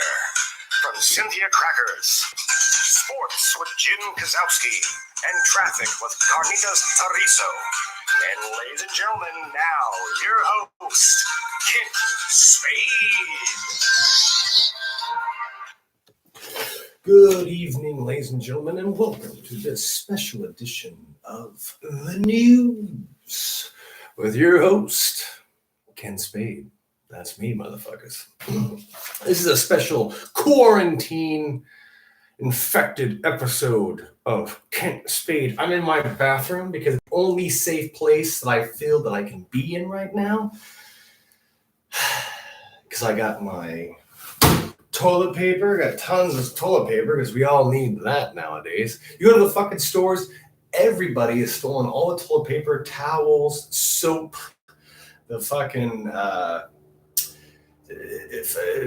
From Cynthia Crackers, sports with Jim Kozowski, and traffic with Carnitas Chorizo. And ladies and gentlemen, now your host, Kent Spade. Good evening, ladies and gentlemen, and welcome to this special edition of The News with your host, Kent Spade. That's me, motherfuckers. This is a special quarantine-infected episode of Kent Spade. I'm in my bathroom because it's the only safe place that I feel that I can be in right now. Because I got my toilet paper, got tons of toilet paper because we all need that nowadays. You go to the fucking stores, everybody is stolen all the toilet paper, towels, soap, the fucking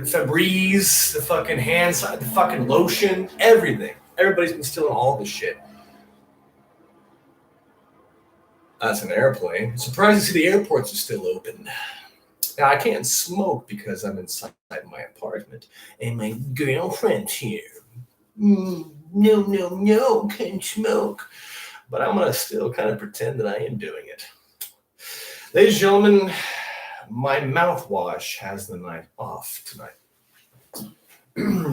Febreze, the fucking hand, the fucking lotion, everything. Everybody's been stealing all this shit. That's an airplane. I'm surprised to see the airports are still open. Now, I can't smoke because I'm inside my apartment and my girlfriend's here. No, can't smoke. But I'm going to still kind of pretend that I am doing it. Ladies and gentlemen, my mouthwash has the night off tonight.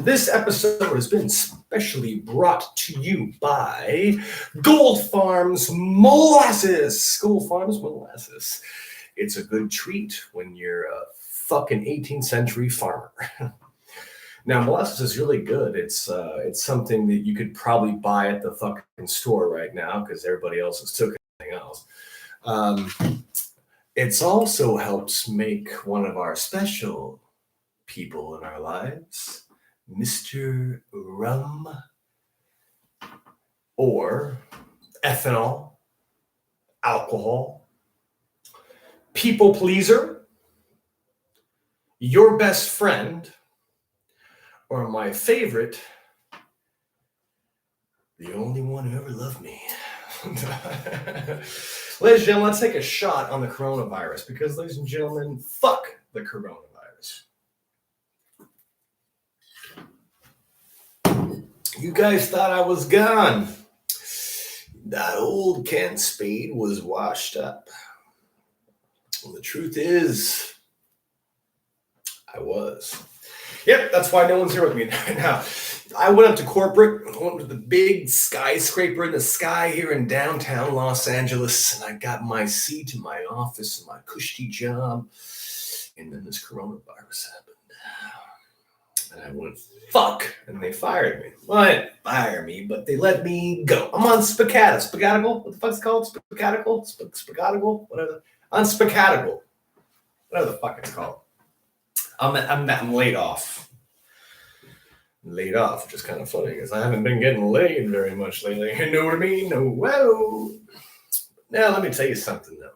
This episode has been specially brought to you by Gold Farms Molasses. Gold Farms Molasses. It's a good treat when you're a fucking 18th century farmer. Now, molasses is really good. It's something that you could probably buy at the fucking store right now because everybody else has took everything else. It also helps make one of our special people in our lives, Mr. Rum, or ethanol, alcohol, people pleaser, your best friend, or my favorite, the only one who ever loved me. Ladies and gentlemen, let's take a shot on the coronavirus because, ladies and gentlemen, fuck the coronavirus. You guys thought I was gone. That old Kent Spade was washed up. Well, the truth is, I was. Yep, that's why no one's here with me right now. I went up to corporate, I went to the big skyscraper in the sky here in downtown Los Angeles, and I got my seat in my office and my cushy job, and then this coronavirus happened. And I went, fuck, and they fired me. Well, they didn't fire me, but they let me go. I'm on Spagatical. What the fuck's it called? Spagatical? Whatever. On Spagatical. Whatever the fuck it's called. I'm laid off. Laid off, which is kind of funny because I haven't been getting laid very much lately. You know what I mean? No, whoa. Now, let me tell you something, though.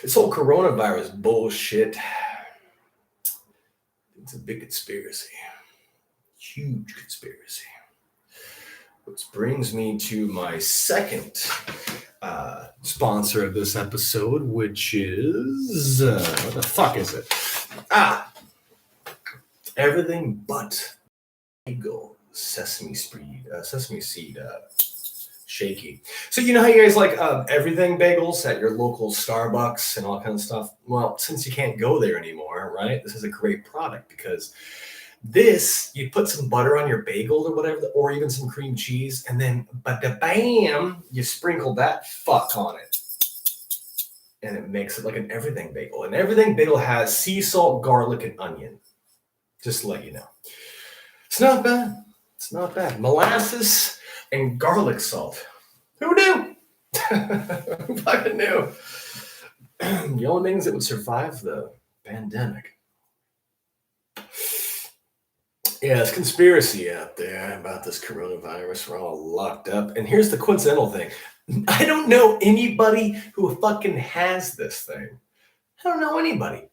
This whole coronavirus bullshit, it's a big conspiracy. Huge conspiracy. Which brings me to my second sponsor of this episode, which is... what the fuck is it? Everything but bagel sesame seed shaky. So you know how you guys like everything bagels at your local Starbucks and all kinds of stuff? Well, since you can't go there anymore, right? This is a great product because this, you put some butter on your bagel or whatever, or even some cream cheese, and then bam, you sprinkle that fuck on it. And it makes it like an everything bagel. An everything bagel has sea salt, garlic, and onion. Just to let you know. It's not bad. It's not bad. Molasses and garlic salt. Who knew? Who fucking knew? The only things that would survive the pandemic. Yeah, there's conspiracy out there about this coronavirus. We're all locked up. And here's the coincidental thing. I don't know anybody who fucking has this thing. I don't know anybody.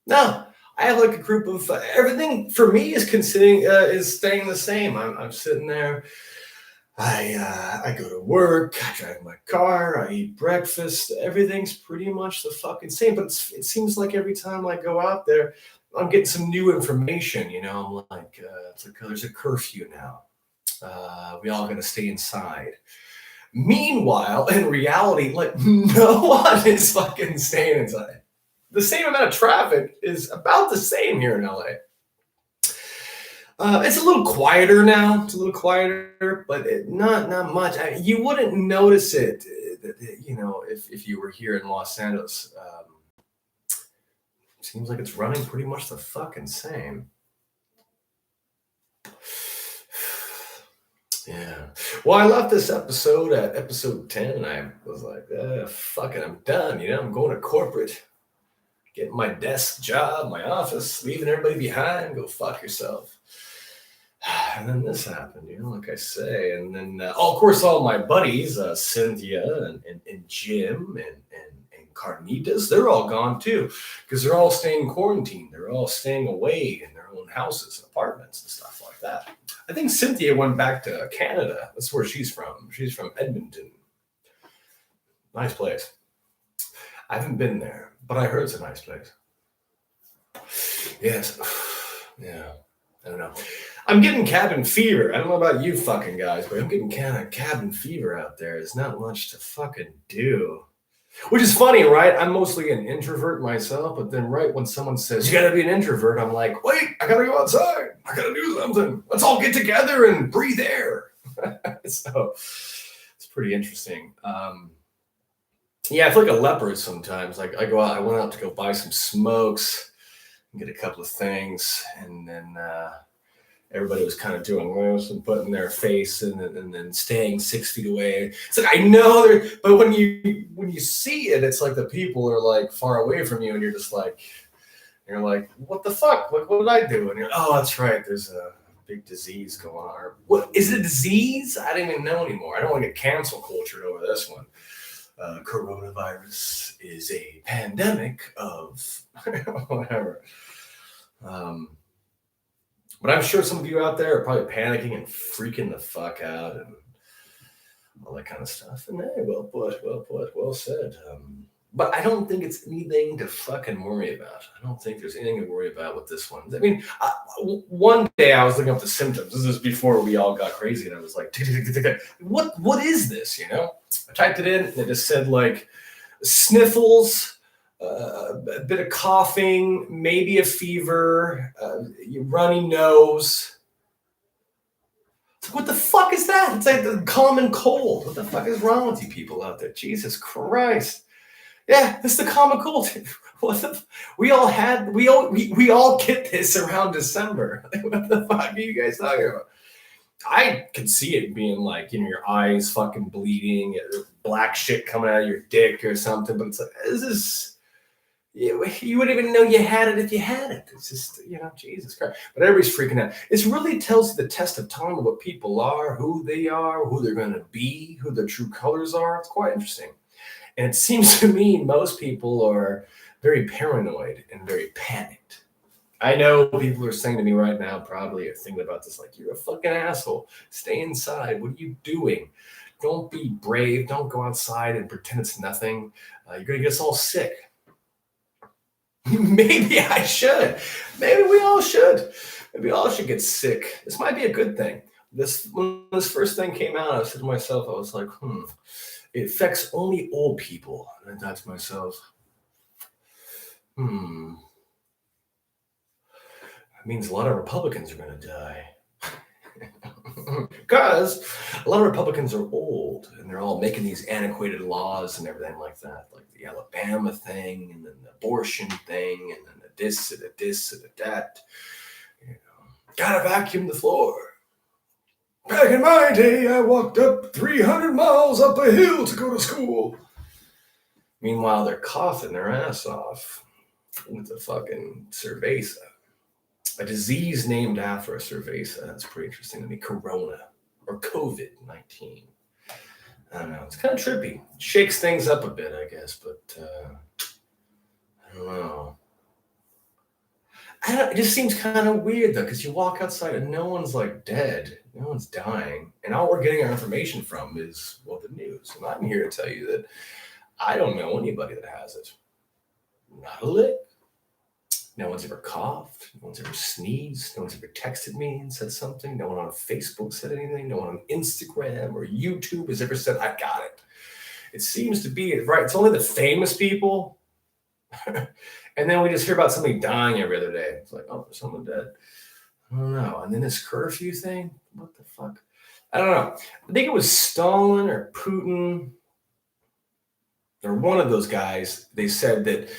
No. I have like a group of everything for me is staying the same. I'm sitting there. I go to work. I drive my car. I eat breakfast. Everything's pretty much the fucking same. But it seems like every time I go out there, I'm getting some new information. I'm like, it's like there's a curfew now. We all got to stay inside. Meanwhile, in reality, like no one is fucking staying inside. The same amount of traffic is about the same here in LA. It's a little quieter now. It's a little quieter, but not much. You wouldn't notice it, if you were here in Los Angeles. Seems like it's running pretty much the fucking same. Yeah. Well, I left this episode at episode 10, and I was like, fuck it, I'm done. I'm going to corporate, getting my desk job, my office, leaving everybody behind, go fuck yourself. And then this happened, like I say. And then, of course, all my buddies, Cynthia and Jim and Carnitas, they're all gone too, because they're all staying quarantined. They're all staying away in their own houses and apartments and stuff like that. I think Cynthia went back to Canada. That's where she's from. She's from Edmonton. Nice place. I haven't been there, but I heard it's a nice place. Yes. Yeah. I don't know. I'm getting cabin fever. I don't know about you fucking guys, but I'm getting kind of cabin fever out there. There's not much to fucking do. Which is funny, right? I'm mostly an introvert myself, but then right when someone says, you gotta be an introvert, I'm like, wait, I gotta go outside. I gotta do something. Let's all get together and breathe air. So it's pretty interesting. Yeah, I feel like a leopard sometimes. Like I went out to go buy some smokes and get a couple of things, and then everybody was kind of doing this and putting their face and then staying 6 feet away. It's like, I know, but when you see it, it's like the people are like far away from you, and you're like, what the fuck? What did I do? And you're, oh, that's right. There's a big disease going on. Or, what is it? A disease? I don't even know anymore. I don't want to get cancel cultured over this one. Coronavirus is a pandemic of whatever. But I'm sure some of you out there are probably panicking and freaking the fuck out and all that kind of stuff. And hey, well put, well said. But I don't think it's anything to fucking worry about. I don't think there's anything to worry about with this one. I mean, one day I was looking up the symptoms. This is before we all got crazy, and I was like, what is this, I typed it in, and it just said, like, sniffles, a bit of coughing, maybe a fever, runny nose. It's like, what the fuck is that? It's like the common cold. What the fuck is wrong with you people out there? Jesus Christ. Yeah, it's the common cold. We all get this around December. What the fuck are you guys talking about? I could see it being like, your eyes fucking bleeding, black shit coming out of your dick or something. But it's like, this is... You wouldn't even know you had it if you had it. It's just, Jesus Christ. But everybody's freaking out. It really tells you the test of time of what people are, who they are, who they're going to be, who their true colors are. It's quite interesting. And it seems to me most people are very paranoid and very panicked. I know people are saying to me right now, probably are thinking about this like, you're a fucking asshole. Stay inside. What are you doing? Don't be brave. Don't go outside and pretend it's nothing. You're going to get us all sick. Maybe I should. Maybe we all should. Maybe we all should get sick. This might be a good thing. When this first thing came out, I said to myself, I was like, it affects only old people. And I thought to myself, that means a lot of Republicans are going to die. Because a lot of Republicans are old, and they're all making these antiquated laws and everything like that, like the Alabama thing, and then the abortion thing, and then the this and the this and the that. Gotta vacuum the floor. Back in my day, I walked up 300 miles up a hill to go to school. Meanwhile, they're coughing their ass off with the fucking cerveza. A disease named after a cerveza. That's pretty interesting to me. Corona or COVID-19. I don't know. It's kind of trippy. Shakes things up a bit, I guess, but I don't know. It just seems kind of weird, though, because you walk outside and no one's like dead. No one's dying. And all we're getting our information from is, well, the news. And I'm here to tell you that I don't know anybody that has it. Not a lick. No one's ever coughed. No one's ever sneezed. No one's ever texted me and said something. No one on Facebook said anything. No one on Instagram or YouTube has ever said, I got it. It seems to be, right, it's only the famous people. And then we just hear about somebody dying every other day. It's like, oh, there's someone dead. I don't know. And then this curfew thing, what the fuck? I don't know. I think it was Stalin or Putin or one of those guys. They said that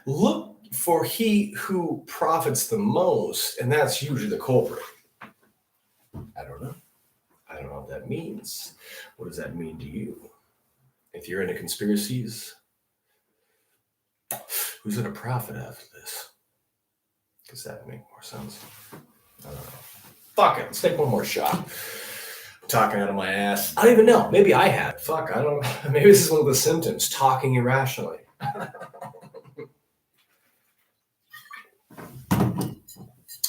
look for he who profits the most, and that's usually the culprit. I don't know. I don't know what that means. What does that mean to you? If you're into conspiracies, who's going to profit after this? Does that make more sense? I don't know. Fuck it. Let's take one more shot. I'm talking out of my ass. I don't even know. Maybe I have. Fuck, I don't know. Maybe this is one of the symptoms. Talking irrationally.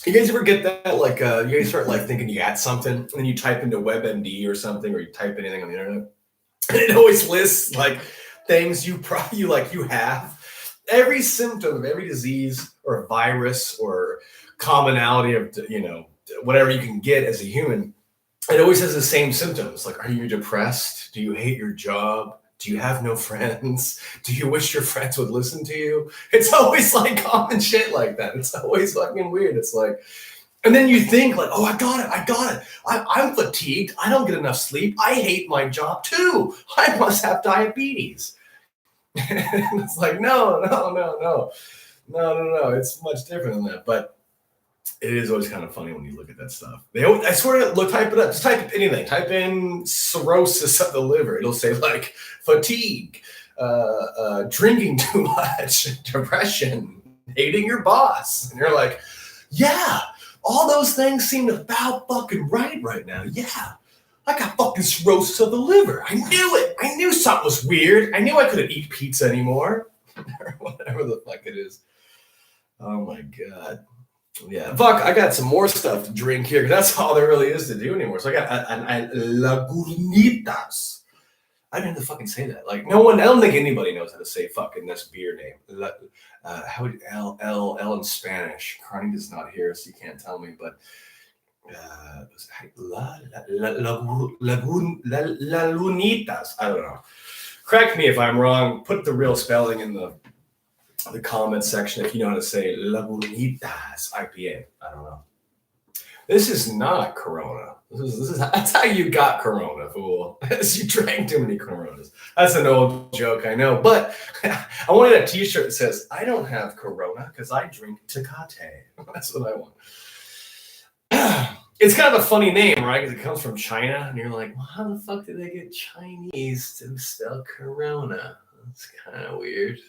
You guys ever get that? Like, you guys start like thinking you got something, and then you type into WebMD or something, or you type anything on the internet, and it always lists like things you have. Every symptom of every disease or virus or commonality of, whatever you can get as a human, it always has the same symptoms. Like, are you depressed? Do you hate your job? Do you have no friends? Do you wish your friends would listen to you? It's always like common shit like that. It's always fucking weird. It's like, and then you think like, oh, I got it. I'm fatigued. I don't get enough sleep. I hate my job too. I must have diabetes. And it's like, no. It's much different than that. But it is always kind of funny when you look at that stuff. I swear to type it up. Just type anything. Type in cirrhosis of the liver. It'll say like fatigue, drinking too much, depression, hating your boss. And you're like, yeah, all those things seem about fucking right now. Yeah. I got fucking cirrhosis of the liver. I knew it. I knew something was weird. I knew I couldn't eat pizza anymore. Or whatever the fuck it is. Oh my God. Yeah. Fuck, I got some more stuff to drink here because that's all there really is to do anymore. So I got Lagunitas. I didn't even fucking say that. Like, I don't think anybody knows how to say fucking this beer name. How would L in Spanish? Carnita's not here, so you can't tell me, but Lagunitas. I don't know. Correct me if I'm wrong. Put the real spelling in the comment section if you know how to say Lagunitas IPA. I don't know. This is not Corona. That's how you got Corona, fool. You drank too many Coronas. That's an old joke, I know. But I wanted a t-shirt that says, I don't have Corona because I drink Tecate. That's what I want. It's kind of a funny name, right? Because it comes from China, and you're like, well, how the fuck did they get Chinese to spell Corona? That's kind of weird.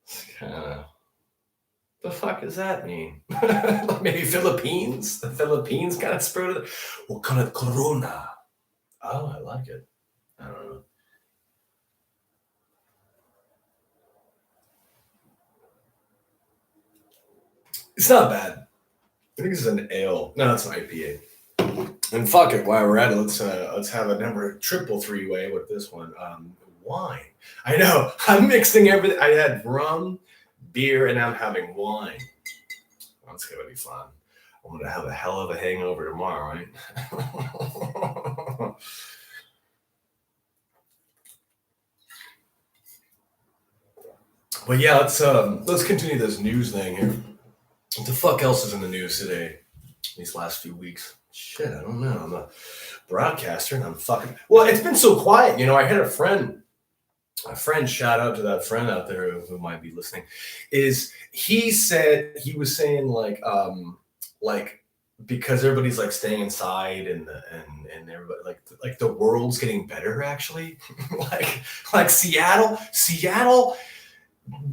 It's kind of, the fuck does that mean? Like maybe Philippines? The Philippines kind of spread it. What kind of Corona? Oh, I like it. I don't know. It's not bad. I think this is an ale. No, it's an IPA. And fuck it, while we're at it, let's have a number triple three-way with this one. Wine. I know. I'm mixing everything. I had rum, beer, and I'm having wine. That's gonna be fun. I'm gonna have a hell of a hangover tomorrow, right? But yeah, let's continue this news thing here. What the fuck else is in the news today? These last few weeks? Shit, I don't know. I'm a broadcaster and I'm fucking... Well, it's been so quiet. I had a friend, shout out to that friend out there who might be listening, he was saying like because everybody's like staying inside and everybody like the world's getting better actually. like Seattle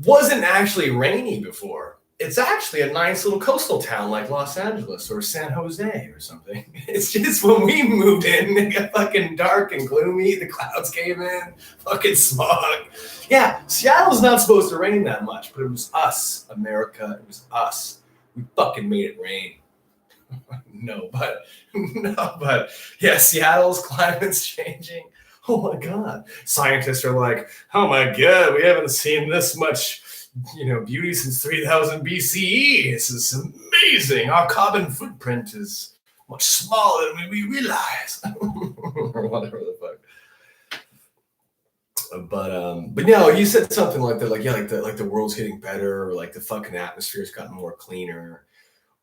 wasn't actually rainy before. It's actually a nice little coastal town like Los Angeles or San Jose or something. It's just when we moved in, it got fucking dark and gloomy. The clouds came in, fucking smog. Yeah, Seattle's not supposed to rain that much, but it was us, America. It was us. We fucking made it rain. No, but yeah, Seattle's climate's changing. Oh my God. Scientists are like, oh my God, we haven't seen this much beauty since 3000 BCE. This is amazing. Our carbon footprint is much smaller than we realize, or whatever the fuck. But no, you said something like that, like the world's getting better, or like the fucking atmosphere's gotten more cleaner,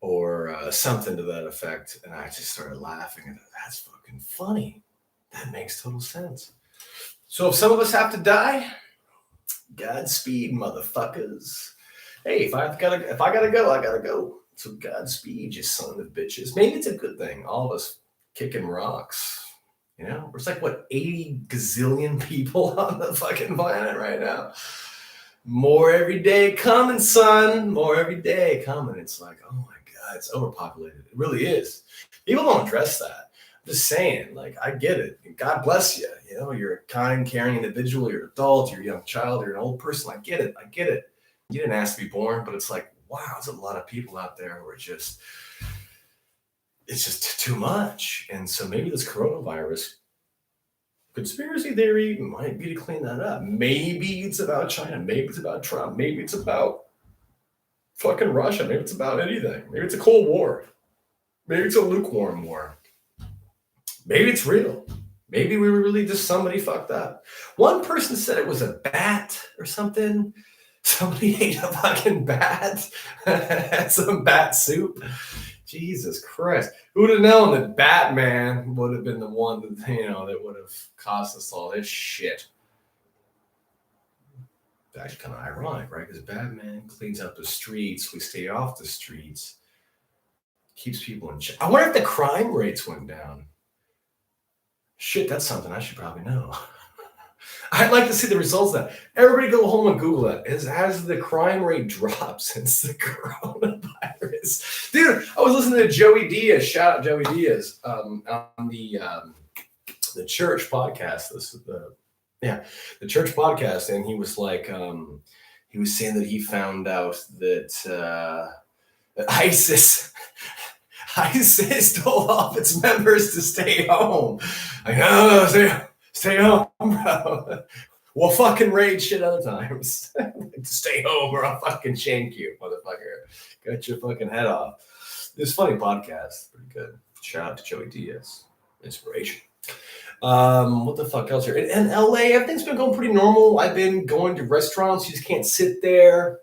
or something to that effect. And I just started laughing, and that's fucking funny. That makes total sense. So if some of us have to die, Godspeed, motherfuckers. Hey, if I gotta go, I gotta go. So Godspeed, you son of bitches. Maybe it's a good thing. All of us kicking rocks. There's like, what, 80 gazillion people on the fucking planet right now. More every day coming, son. More every day coming. It's like, oh my God, it's overpopulated. It really is. People don't address that. I'm just saying, like, I get it. God bless you. You're a kind, caring individual. You're an adult. You're a young child. You're an old person. I get it. You didn't ask to be born, but it's like, wow, there's a lot of people out there who are it's just too much. And so maybe this coronavirus conspiracy theory might be to clean that up. Maybe it's about China. Maybe it's about Trump. Maybe it's about fucking Russia. Maybe it's about anything. Maybe it's a Cold War. Maybe it's a lukewarm war. Maybe it's real. Maybe we were really just somebody fucked up. One person said it was a bat or something. Somebody ate a fucking bat. Had some bat soup. Jesus Christ. Who would have known that Batman would have been the one that would have caused us all this shit? It's actually kind of ironic, right? Because Batman cleans up the streets. We stay off the streets. Keeps people in check. I wonder if the crime rates went down. Shit, that's something I should probably know. I'd like to see the results of that. Everybody go home and Google that. Has the crime rate dropped since the coronavirus? Dude, I was listening to Joey Diaz. Shout out Joey Diaz on the church podcast. The church podcast. And he was like, he was saying that he found out that ISIS told all of its members to stay home. Like, no, stay home, bro. We'll fucking raid shit other times. Stay home or I'll fucking shank you, motherfucker. Got your fucking head off. This funny podcast. Pretty good. Shout out to Joey Diaz. Inspiration. What the fuck else here? In LA, everything's been going pretty normal. I've been going to restaurants. You just can't sit there.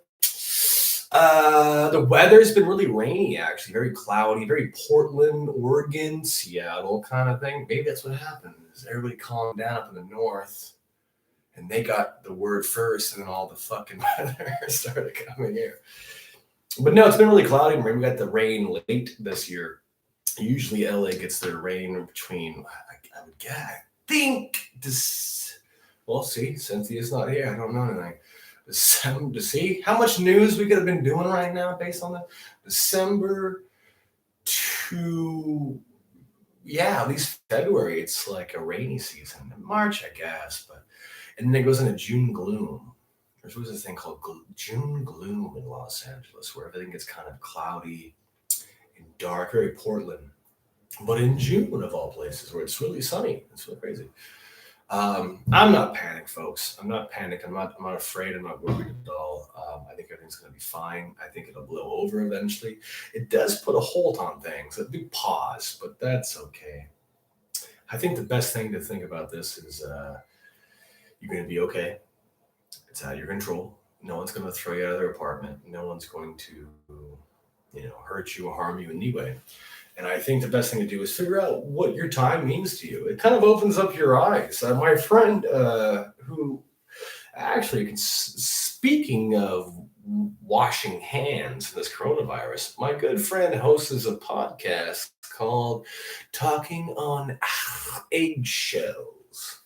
The weather's been really rainy, actually. Very cloudy, very Portland, Oregon, Seattle kind of thing. Maybe that's what happened. Is everybody calmed down up in the north, and they got the word first, and then all the fucking weather started coming here. But no, it's been really cloudy. Maybe we got the rain late this year. Usually LA gets their rain between, I think this. Well, see, Cynthia's not here. I don't know anything. To see how much news we could have been doing right now based on that. December to, at least February, it's like a rainy season. In March, I guess, and then it goes into June gloom. There's always this thing called June gloom in Los Angeles, where everything gets kind of cloudy and dark, very Portland. But in June, of all places, where it's really sunny, it's really crazy. I'm not panicked, folks. I'm not panicked. I'm not afraid. I'm not worried at all. I think everything's going to be fine. I think it'll blow over eventually. It does put a hold on things, a big pause, but that's okay. I think the best thing to think about this is you're going to be okay. It's out of your control. No one's going to throw you out of their apartment. No one's going to, hurt you or harm you in any way. And I think the best thing to do is figure out what your time means to you. It kind of opens up your eyes. My friend who actually, speaking of washing hands in this coronavirus, my good friend hosts a podcast called Talking on Eggshells.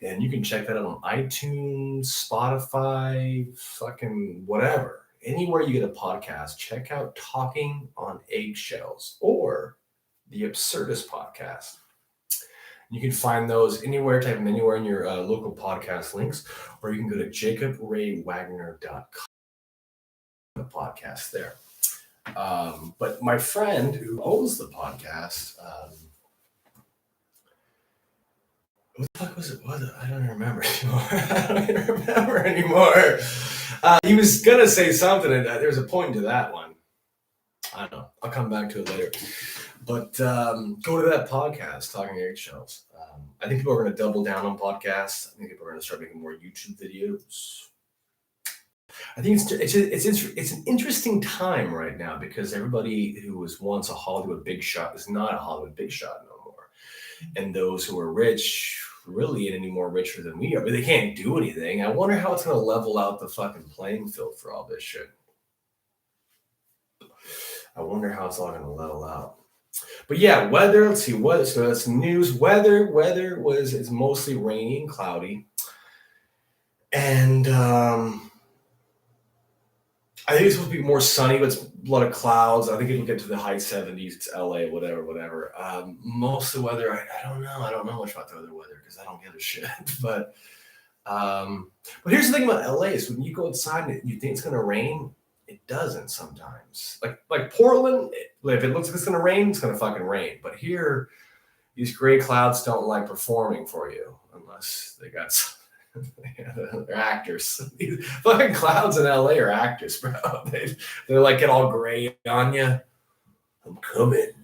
And you can check that out on iTunes, Spotify, fucking whatever. Anywhere you get a podcast, check out Talking on Eggshells or the Absurdist podcast. You can find those anywhere, type them anywhere in your local podcast links, or you can go to jacobraywagner.com, the podcast there. But my friend who owns the podcast, What the fuck was it? I don't remember anymore. I don't even remember anymore. He was gonna say something, and there's a point to that one. I don't know. I'll come back to it later. But go to that podcast, Talking Eggshells. I think people are going to double down on podcasts. I think people are going to start making more YouTube videos. I think it's an interesting time right now because everybody who was once a Hollywood big shot is not a Hollywood big shot no more, and those who are rich really ain't any more richer than we are, but they can't do anything. I wonder how it's going to level out the fucking playing field for all this shit. I wonder how it's all going to level out. But yeah, weather. Let's see weather. So that's news. Weather is mostly rainy and cloudy, and I think it's supposed to be more sunny, but it's a lot of clouds. I think it'll get to the high 70s. It's LA, whatever. Most of the weather, I don't know. I don't know much about the other weather because I don't give a shit. But here's the thing about LA is when you go outside and you think it's gonna rain, it doesn't sometimes. Like Portland, if it looks like it's gonna rain, it's gonna fucking rain. But here, these gray clouds don't like performing for you unless they got some. Yeah, they're actors. These fucking clouds in LA are actors, bro. They're like get all gray on you. I'm coming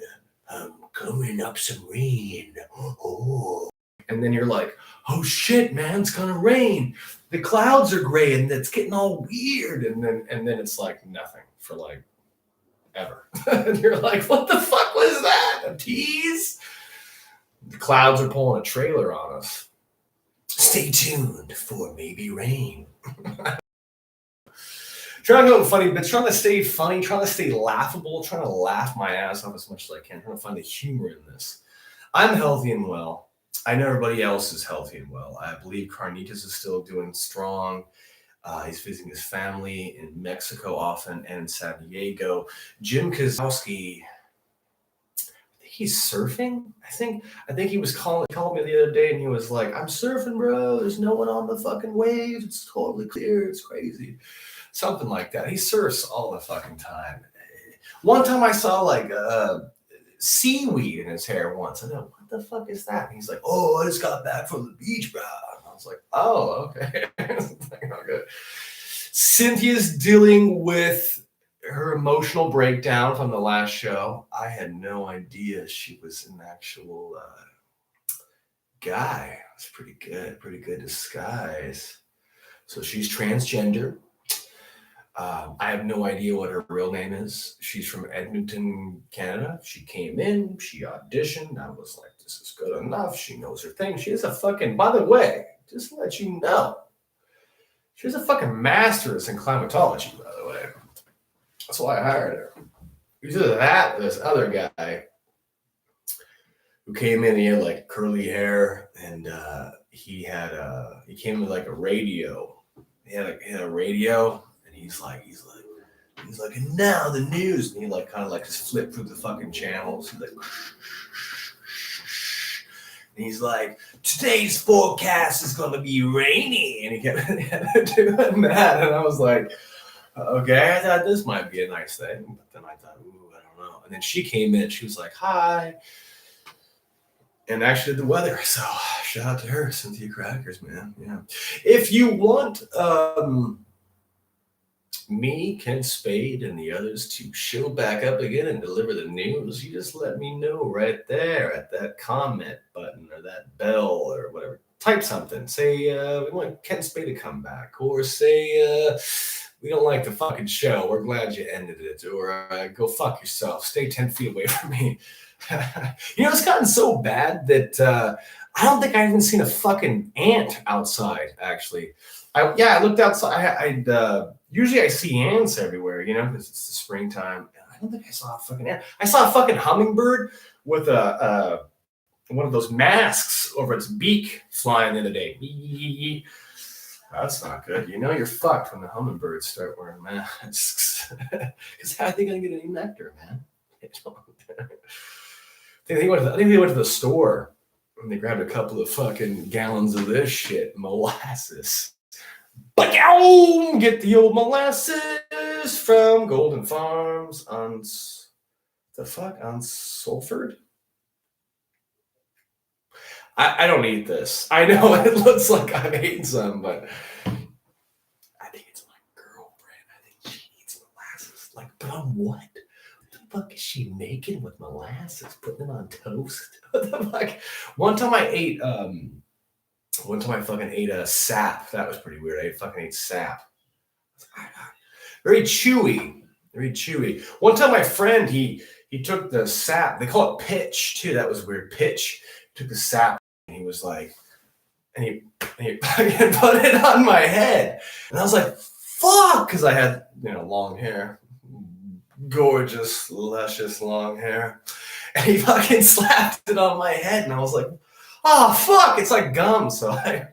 up some rain. Oh, and then you're like, oh shit, man, it's gonna rain. The clouds are gray and it's getting all weird, and then it's like nothing for like ever. And you're like, what the fuck was that? A tease? The clouds are pulling a trailer on us. Stay tuned for maybe rain. Trying to go funny, but trying to stay funny, trying to stay laughable, trying to laugh my ass off as much as I can, trying to find the humor in this. I'm healthy and well. I know everybody else is healthy and well. I believe Carnitas is still doing strong. He's visiting his family in Mexico often and in San Diego. Jim Kozlowski, he's surfing. I think he was calling me the other day, and he was like, "I'm surfing, bro. There's no one on the fucking waves. It's totally clear. It's crazy." Something like that. He surfs all the fucking time. One time I saw like seaweed in his hair once. I know, what the fuck is that? And he's like, "Oh, I just got back from the beach, bro." And I was like, "Oh, okay." Okay. Cynthia's dealing with her emotional breakdown from the last show. I had no idea she was an actual guy. It's pretty good disguise. So she's transgender. I have no idea what her real name is. She's from Edmonton, Canada. She came in, she auditioned. I was like, this is good enough. She knows her thing. She is a fucking, by the way, just to let you know, she's a fucking master's in climatology, by the way. That's why I hired her. Either that, this other guy who came in, he had like curly hair, and he came with like a radio. He had a radio, and he's like, and now the news, and he like kind of like just flipped through the fucking channels. He's like, and he's like, today's forecast is gonna be rainy, and he kept doing that, and I was like, okay, I thought this might be a nice thing, but then I thought, ooh, I don't know. And then she came in, she was like, hi. And actually the weather. So shout out to her, Cynthia Crackers, man. Yeah. If you want me, Kent Spade, and the others to show back up again and deliver the news, you just let me know right there at that comment button or that bell or whatever. Type something. Say we want Kent Spade to come back, or say we don't like the fucking show. We're glad you ended it, or go fuck yourself. Stay 10 feet away from me. It's gotten so bad that I don't think I've even seen a fucking ant outside, actually. I looked outside. Usually I see ants everywhere, because it's the springtime. I don't think I saw a fucking ant. I saw a fucking hummingbird with one of those masks over its beak flying the other day. That's not good. You're fucked when the hummingbirds start wearing masks. Because how are they going to get any nectar, man? I think they went to the store and they grabbed a couple of fucking gallons of this shit, molasses. Get the old molasses from Golden Farms on Sulford. I don't eat this. I know it looks like I've eaten some, but I think it's my girlfriend. I think she eats molasses. Like, but on what? What the fuck is she making with molasses? Putting them on toast? What the fuck? One time I fucking ate a sap. That was pretty weird. I fucking ate sap. Very chewy. Very chewy. One time my friend, he took the sap. They call it pitch too. That was weird. Pitch. Took the sap and he was like, and he fucking put it on my head. And I was like, fuck, because I had, long hair. Gorgeous, luscious long hair. And he fucking slapped it on my head. And I was like, oh, fuck, it's like gum. So I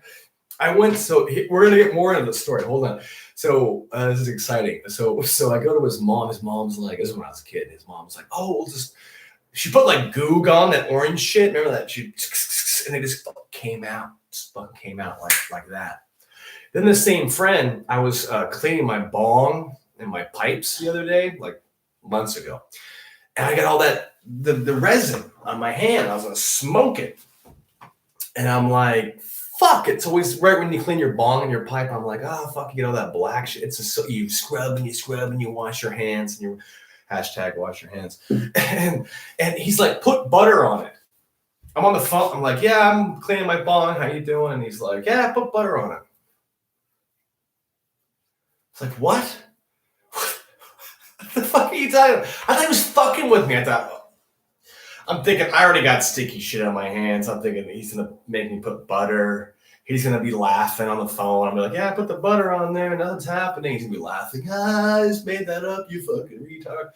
went, we're going to get more into the story. Hold on. So this is exciting. So I go to his mom. His mom's like, this is when I was a kid. His mom's like, oh, we'll just, she put like Goog on that orange shit. Remember that? And it just came out. Just fucking came out like that. Then the same friend, I was cleaning my bong and my pipes the other day, like months ago. And I got all that, the resin on my hand. I was going to smoke it. And I'm like, fuck, it's always right when you clean your bong and your pipe. I'm like, oh, fuck, you get all that black shit. It's just so you scrub and you wash your hands and you hashtag wash your hands. And he's like, put butter on it. I'm on the phone. I'm like, yeah, I'm cleaning my bong. How you doing? And he's like, yeah, put butter on it. It's like, what? What the fuck are you talking about? I thought he was fucking with me. I'm thinking, I already got sticky shit on my hands. I'm thinking he's going to make me put butter. He's going to be laughing on the phone. I'm like, yeah, I put the butter on there. Nothing's happening. He's going to be laughing. I just made that up, you fucking retard.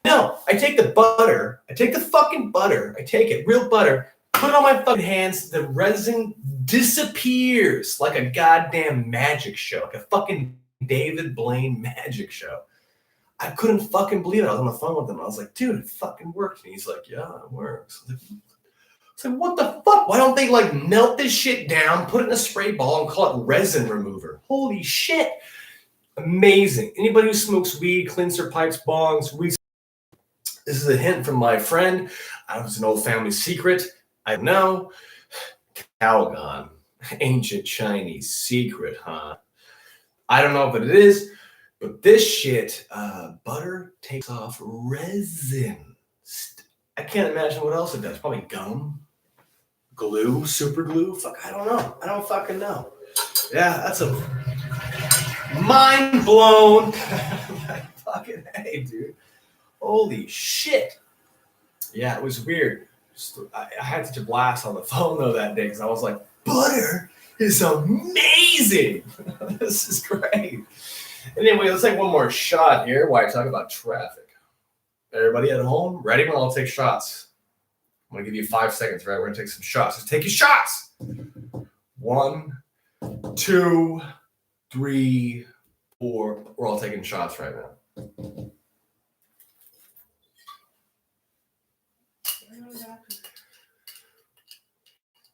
No, I take the butter. I take the fucking butter. I take it, real butter, put it on my fucking hands. The resin disappears like a goddamn magic show, like a fucking David Blaine magic show. I couldn't fucking believe it. I was on the phone with him. I was like, dude, it fucking worked. And he's like, yeah, it works. I was like, what the fuck? Why don't they like melt this shit down, put it in a spray ball and call it resin remover? Holy shit. Amazing. Anybody who smokes weed, cleans their pipes, bongs, weed. This is a hint from my friend. I was an old family secret. I know. Calgon. Ancient Chinese secret, huh? I don't know if it is, but this shit, butter takes off resin. I can't imagine what else it does. Probably gum, glue, super glue. Fuck, I don't know. I don't fucking know. Yeah, that's a mind blown. Fucking hey, dude. Holy shit. Yeah, it was weird. I had such a blast on the phone though that day because I was like, butter is amazing. This is great. Anyway, let's take one more shot here while I talk about traffic. Everybody at home, ready? Well, I'll take shots. I'm going to give you 5 seconds, right? We're going to take some shots. Let's take your shots. 1, 2, 3, 4. We're all taking shots right now.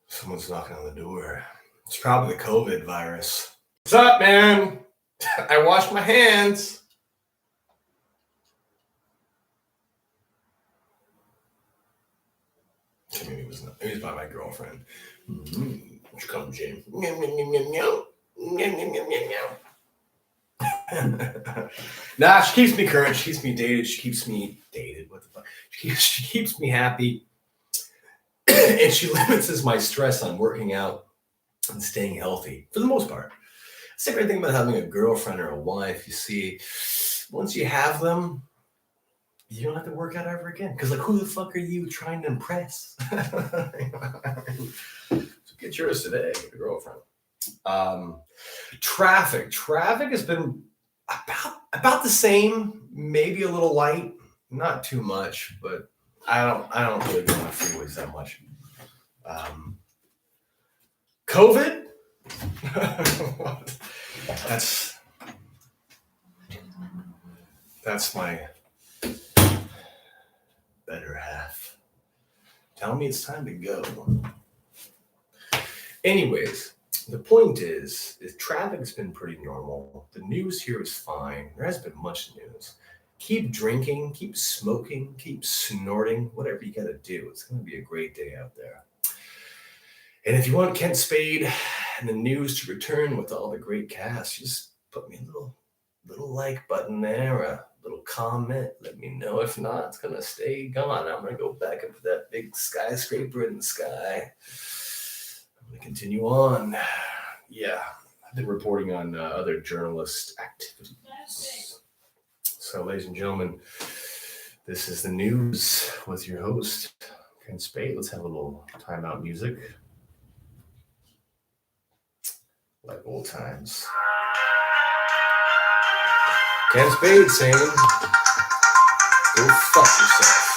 Someone's knocking on the door. It's probably the COVID virus. What's up, man? I washed my hands. Maybe it was not. It was by my girlfriend. Won't you come, Jane? Nah, she keeps me current. She keeps me dated. She keeps me dated. What the fuck? She keeps me happy. And she limits my stress on working out and staying healthy for the most part. That's the great thing about having a girlfriend or a wife. You see, once you have them, you don't have to work out ever again. Because, like, who the fuck are you trying to impress? So get yours today, your girlfriend. Traffic has been about the same, maybe a little light, not too much, but I don't really go on freeways that much. COVID? That's my better half. Tell me it's time to go. Anyways, the point is traffic's been pretty normal. The news here is fine. There hasn't been much news. Keep drinking, keep smoking, keep snorting, whatever you gotta do. It's gonna be a great day out there. And if you want Kent Spade and the news to return with all the great cast, just put me a little like button there, a little comment. Let me know. If not, it's gonna stay gone. I'm gonna go back up to that big skyscraper in the sky. I'm gonna continue on. Yeah, I've been reporting on other journalist activities. So, ladies and gentlemen, this is the news with your host, Kent Spade. Let's have a little timeout music. Like old times. Kent Spade saying, go fuck yourself.